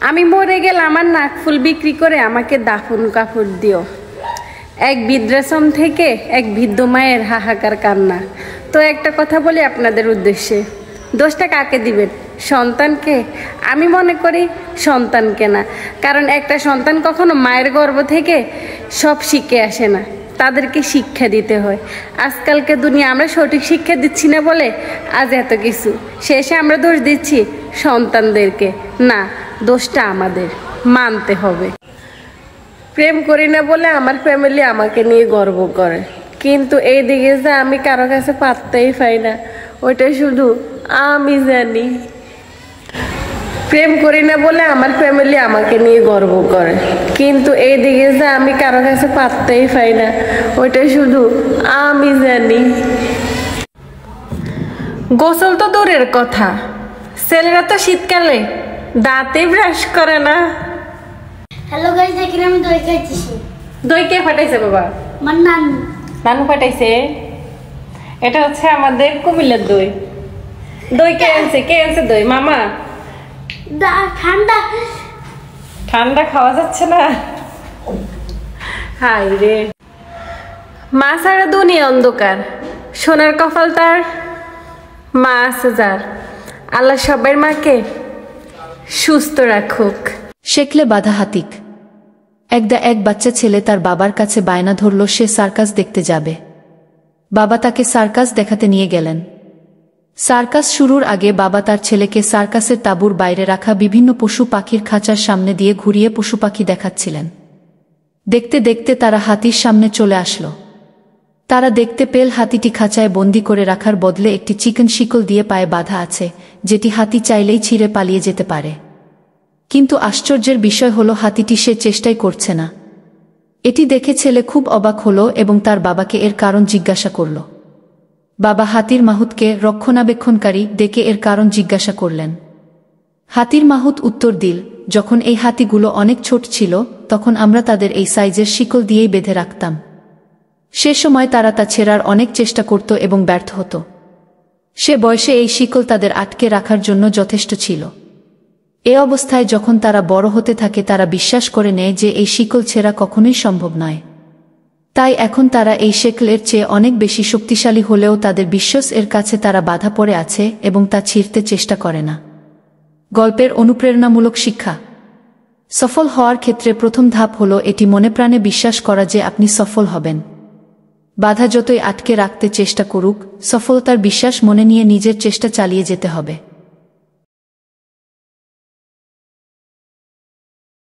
আমি মরে গেলে আমার নাকফুল বিক্রি করে আমাকে দাফন কাপড় দিও। এক বৃদ্ধাশ্রম থেকে এক বৃদ্ধ মায়ের হাহাকার কান্না। তো একটা কথা বলি আপনাদের উদ্দেশ্যে, দোষটা কাকে দিবেন? সন্তানকে? আমি মনে করি সন্তানকে না, কারণ একটা সন্তান কখনো মায়ের গর্ভ থেকে সব শিখে আসে না, তাদেরকে শিক্ষা দিতে হয়। আজকালকে দুনিয়া আমরা সঠিক শিক্ষা দিচ্ছি না বলে আজ এত কিছু, শেষে আমরা দোষ দিচ্ছি সন্তানদেরকে। না, দোষটা আমাদের মানতে হবে। প্রেম করি না বলে আমার ফ্যামিলি আমাকে নিয়ে গর্ব করে, কিন্তু এই দিকে যে আমি কারো কাছে পাত্তাই পাই না, ওইটা শুধু আমি জানি। প্রেম করি না বলে আমার ফ্যামিলি আমাকে নিয়ে গর্ব করে, কিন্তু এই দিকে যে আমি কারো কাছে পাত্তাই পাই না, ওইটা শুধু আমি জানি। গোসল তো দূরের কথা, ছেলেরা তো শীতকালে দাঁতে ব্রাশ করে না। হ্যালো গাইস, দেখেন আমি দই খাইতেছি। দই কে ফাটাইছে বাবা? আমার নানু। নানু ফাটাইছে? এটা হচ্ছে আমাদের কুমিল্লার দই। দই কে আনছে? কে আনছে দই? মামা? ঠান্ডা ঠান্ডা খাওয়া যাচ্ছে না। হাই রে, মা ছাড়া দুনিয়া অন্ধকার। সোনার কপাল তার, মা আছে যার। আল্লাহ সবার মাকে সুস্থ রাখুক। শেখলে বাধা হাতিক। এক বাচ্চা ছেলে তার বাবার কাছে বায়না ধরল সে সার্কাস দেখতে যাবে। বাবা তাকে সার্কাস দেখাতে নিয়ে গেলেন। সার্কাস শুরুর আগে বাবা তার ছেলেকে সার্কাসের তাঁবুর বাইরে রাখা বিভিন্ন পশু পাখির খাঁচার সামনে দিয়ে ঘুরিয়ে পশু পাখি দেখাচ্ছিলেন। দেখতে দেখতে তারা হাতির সামনে চলে আসলো। তারা দেখতে পেল হাতিটি খাঁচায় বন্দি করে রাখার বদলে একটি চিকন শিকল দিয়ে পায়ে বাঁধা আছে, যেটি হাতি চাইলেই ছিঁড়ে পালিয়ে যেতে পারে। কিন্তু আশ্চর্যের বিষয় হলো হাতিটি সে চেষ্টাই করছে না। এটি দেখে ছেলে খুব অবাক হলো এবং তার বাবাকে এর কারণ জিজ্ঞাসা করল। বাবা হাতির মাহুতকে রক্ষণাবেক্ষণকারী ডেকে এর কারণ জিজ্ঞাসা করলেন। হাতির মাহুত উত্তর দিল, যখন এই হাতিগুলো অনেক ছোট ছিল তখন আমরা তাদের এই সাইজের শিকল দিয়েই বেঁধে রাখতাম। সে সময় তারা তা ছেঁড়ার অনেক চেষ্টা করত এবং ব্যর্থ হতো। সে বয়সে এই শিকল তাদের আটকে রাখার জন্য যথেষ্ট ছিল। এ অবস্থায় যখন তারা বড় হতে থাকে তারা বিশ্বাস করে নেয় যে এই শিকল ছেঁড়া কখনোই সম্ভব নয়। তাই এখন তারা এই শিকলের চেয়ে অনেক বেশি শক্তিশালী হলেও তাদের বিশ্বাস এর কাছে তারা বাধা পড়ে আছে এবং তা ছিঁড়তে চেষ্টা করে না। গল্পের অনুপ্রেরণামূলক শিক্ষা। সফল হওয়ার ক্ষেত্রে প্রথম ধাপ হলো এটি মনে প্রাণে বিশ্বাস করা যে আপনি সফল হবেন। বাধা যতই আটকে রাখতে চেষ্টা করুক, সফলতার বিশ্বাস মনে নিয়ে নিজের চেষ্টা চালিয়ে যেতে হবে।